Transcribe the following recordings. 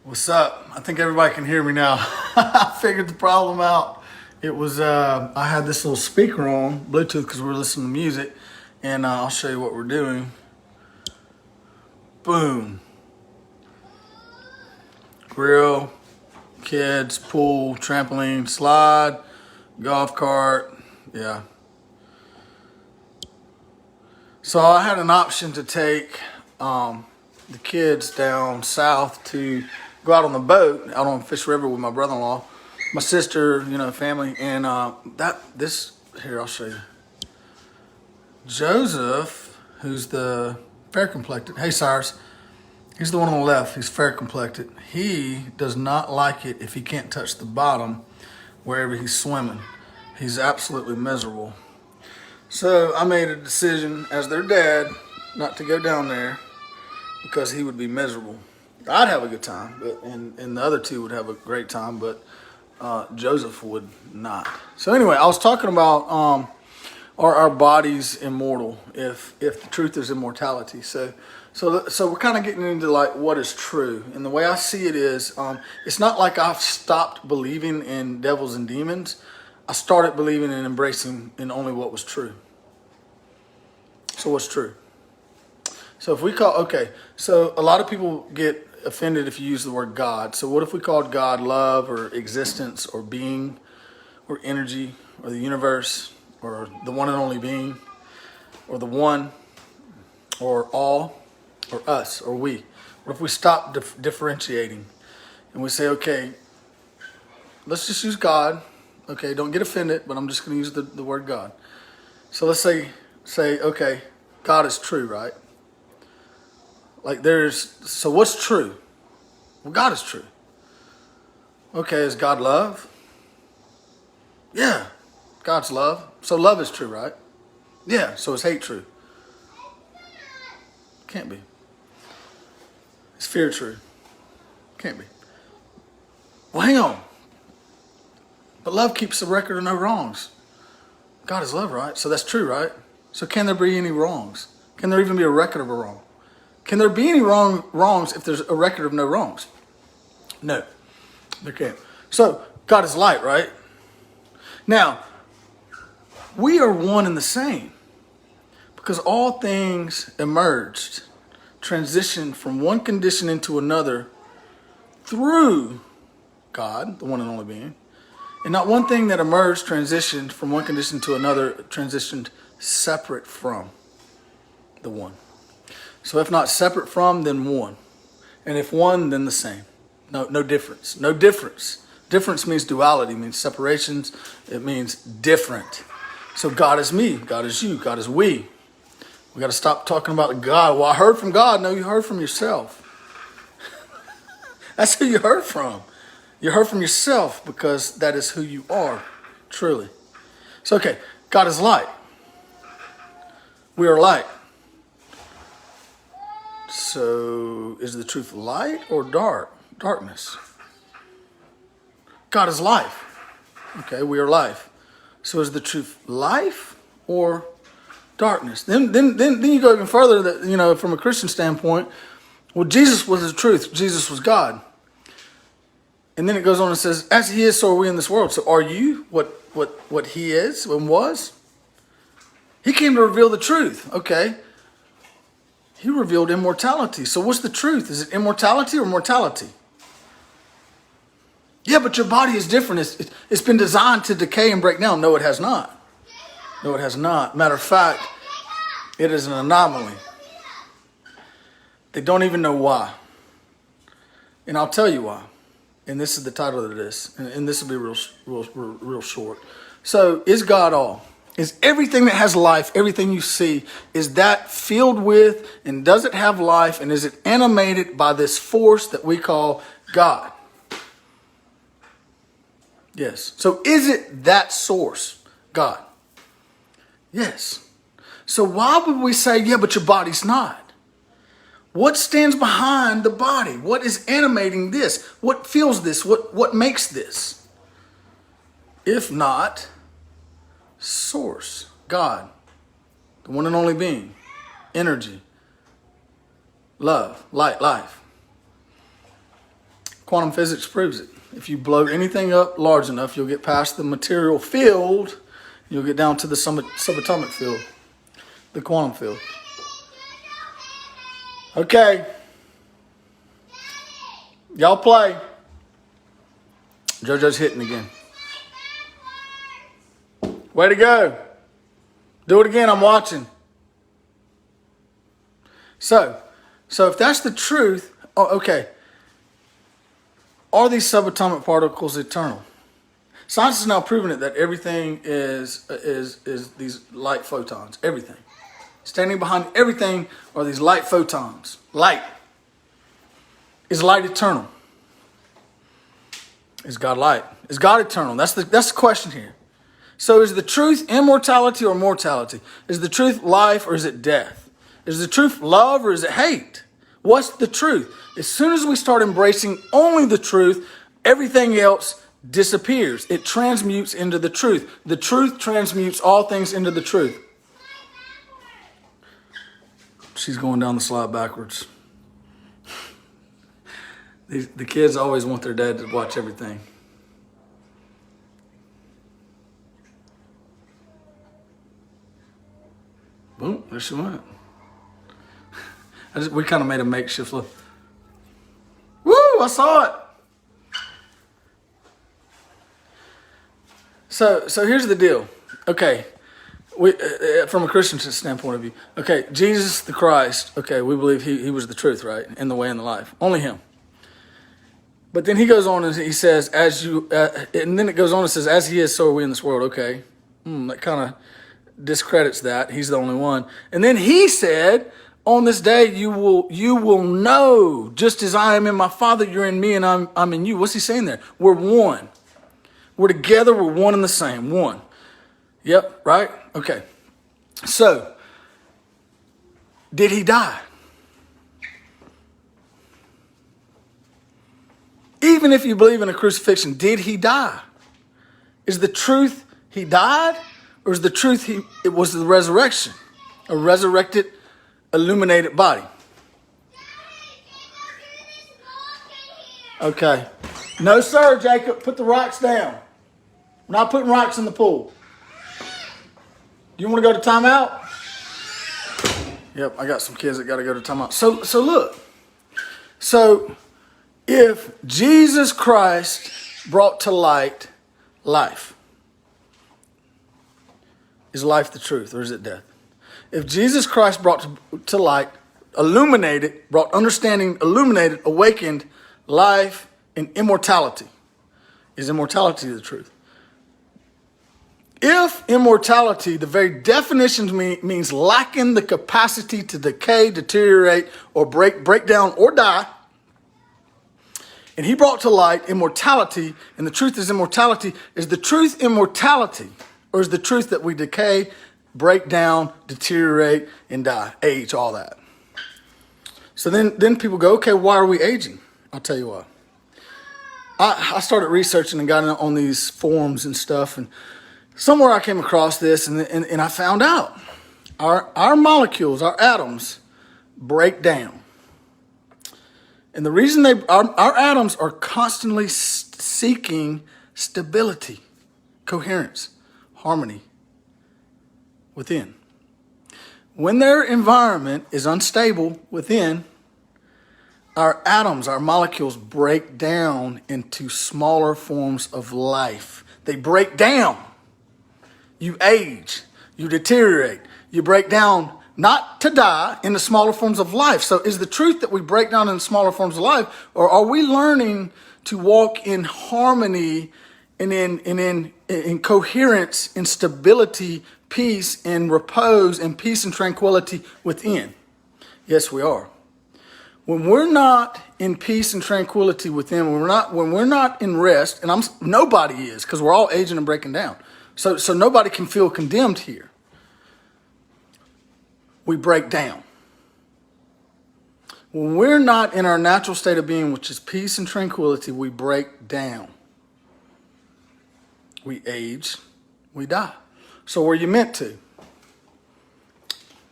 What's up? I think everybody can hear me now. I figured the problem out. It was, I had this little speaker on, Bluetooth, because we were listening to music, and I'll show you what we're doing. Boom. Grill, kids, pool, trampoline, slide, golf cart, yeah. So I had an option to take the kids down south to go out on the boat out on Fish River with my brother-in-law, my sister, family, and here I'll show you. Joseph, who's the fair complected. Hey, Cyrus, he's the one on the left. He's fair complected. He does not like it if he can't touch the bottom wherever he's swimming. He's absolutely miserable. So I made a decision as their dad not to go down there because he would be miserable. I'd have a good time, and the other two would have a great time, but Joseph would not. So anyway, I was talking about are our bodies immortal if the truth is immortality. So we're kind of getting into like what is true, and the way I see it is it's not like I've stopped believing in devils and demons. I started believing and embracing in only what was true. So what's true? So if we so a lot of people get offended if you use the word God. So what if we called God love or existence or being or energy or the universe or the one and only being or the one or all or us or we? What if we stop differentiating and we say, okay, let's just use God. Okay, don't get offended, but I'm just going to use the word God. So let's say, okay, God is true, right? So what's true? Well, God is true. Okay, is God love? Yeah, God's love. So love is true, right? Yeah, so is hate true? Can't be. Is fear true? Can't be. Well, hang on. But love keeps a record of no wrongs. God is love, right? So that's true, right? So can there be any wrongs? Can there even be a record of a wrong? Can there be any wrongs if there's a record of no wrongs? No, there can't. So God is light, right? Now, we are one and the same because all things emerged, transitioned from one condition into another through God, the one and only being. And not one thing that emerged, transitioned from one condition to another, transitioned separate from the one. So if not separate from, then one. And if one, then the same. No difference. No difference. Difference means duality, means separations. It means different. So God is me, God is you, God is we. We got to stop talking about God. Well, I heard from God. No, you heard from yourself. That's who you heard from. You heard from yourself because that is who you are, truly. So, okay, God is light. We are light. So, is the truth light or darkness? God is life. Okay, we are life. So, is the truth life or darkness? Then you go even further. That from a Christian standpoint, well, Jesus was the truth. Jesus was God. And then it goes on and says, as he is, so are we in this world. So are you what he is and was? He came to reveal the truth. Okay. He revealed immortality. So what's the truth? Is it immortality or mortality? Yeah, but your body is different. It's been designed to decay and break down. No, it has not. No, it has not. Matter of fact, it is an anomaly. They don't even know why. And I'll tell you why. And this is the title of this. And this will be real short. So, is God all? Is everything that has life, everything you see, is that filled with and does it have life and is it animated by this force that we call God? Yes. So, is it that source, God? Yes. So, why would we say, yeah, but your body's not? What stands behind the body? What is animating this? What feels this? What makes this? If not source, God, the one and only being, energy, love, light, life. Quantum physics proves it. If you blow anything up large enough, you'll get past the material field, you'll get down to the subatomic field, the quantum field. Okay. Y'all play. JoJo's hitting again. Way to go. Do it again, I'm watching. So if that's the truth, okay. Are these subatomic particles eternal? Science has now proven it that everything is these light photons. Everything. Standing behind everything are these light photons. Light. Is light eternal? Is God light? Is God eternal? That's the question here. So is the truth immortality or mortality? Is the truth life or is it death? Is the truth love or is it hate? What's the truth? As soon as we start embracing only the truth, everything else disappears. It transmutes into the truth. The truth transmutes all things into the truth. She's going down the slide backwards. The kids always want their dad to watch everything. Boom, there she went. We kind of made a makeshift look. Woo, I saw it. So here's the deal. Okay, we from a Christian standpoint of view. Okay, Jesus the Christ. Okay, we believe he was the truth, right, and the way and the life. Only him. But then he goes on and he says, and then it goes on and says, as he is, so are we in this world. Okay, that kind of discredits that. He's the only one. And then he said, on this day you will know, just as I am in my Father, you're in me, and I'm in you. What's he saying there? We're one. We're together. We're one and the same. One. Yep. Right. Okay. So, did he die? Even if you believe in a crucifixion, did he die? Is the truth he died, or is the truth it was the resurrection, a resurrected, illuminated body? Okay. No, sir, Jacob. Put the rocks down. We're not putting rocks in the pool. Do you want to go to timeout? Yep, I got some kids that got to go to timeout. So look. So if Jesus Christ brought to light life, is life the truth or is it death? If Jesus Christ brought to light, illuminated, brought understanding, illuminated, awakened life and immortality, is immortality the truth? If immortality, the very definition means lacking the capacity to decay, deteriorate, or break down, or die, and he brought to light immortality, and the truth is immortality, is the truth immortality, or is the truth that we decay, break down, deteriorate, and die, age, all that? So then people go, okay, why are we aging? I'll tell you why. I started researching and got on these forums and stuff, and somewhere I came across this, and I found out our molecules, our atoms, break down. And the reason our atoms are constantly seeking stability, coherence, harmony within. When their environment is unstable within, our atoms, our molecules break down into smaller forms of life. They break down. You age, you deteriorate, you break down, not to die, into smaller forms of life. So is the truth that we break down in smaller forms of life, or are we learning to walk in harmony and in coherence, in stability, peace, and repose, and peace and tranquility within? Yes, we are. When we're not in peace and tranquility within, when we're not in rest, and nobody is, because we're all aging and breaking down. So nobody can feel condemned here. We break down. When we're not in our natural state of being, which is peace and tranquility, we break down. We age, we die. So were you meant to?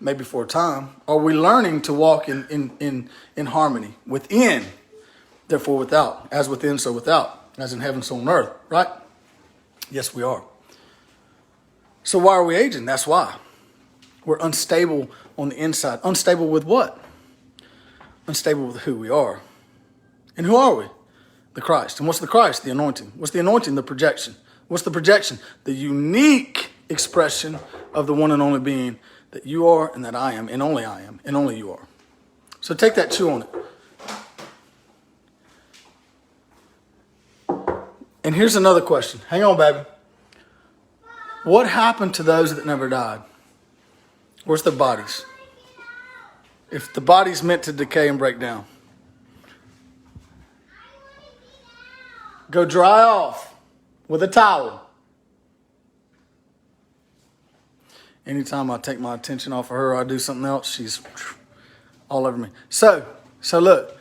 Maybe for a time. Are we learning to walk in harmony within? Therefore without. As within, so without. As in heaven, so on earth. Right? Yes, we are. So why are we aging? That's why. We're unstable on the inside. Unstable with what? Unstable with who we are. And who are we? The Christ. And what's the Christ? The anointing. What's the anointing? The projection. What's the projection? The unique expression of the one and only being that you are and that I am and only you are. So take that, chew on it. And here's another question. Hang on, baby. What happened to those that never died? Where's their bodies? If the body's meant to decay and break down. Go dry off with a towel. Anytime I take my attention off of her or I do something else, she's all over me. So look,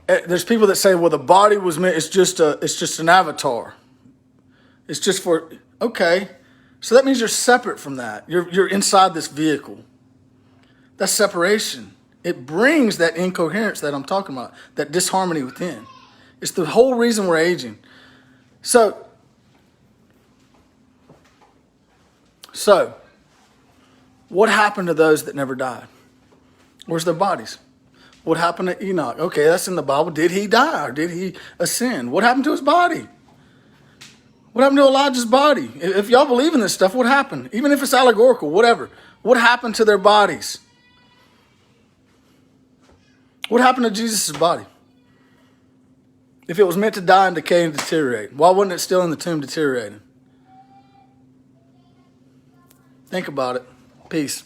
there's people that say, well, the body was meant, it's just an avatar. It's just for, okay. So that means you're separate from that. You're inside this vehicle. That's separation. It brings that incoherence that I'm talking about, that disharmony within. It's the whole reason we're aging. So what happened to those that never died? Where's their bodies? What happened to Enoch? Okay, that's in the Bible. Did he die or did he ascend? What happened to his body? What happened to Elijah's body? If y'all believe in this stuff, what happened? Even if it's allegorical, whatever. What happened to their bodies? What happened to Jesus' body? If it was meant to die and decay and deteriorate, why wasn't it still in the tomb deteriorating? Think about it. Peace.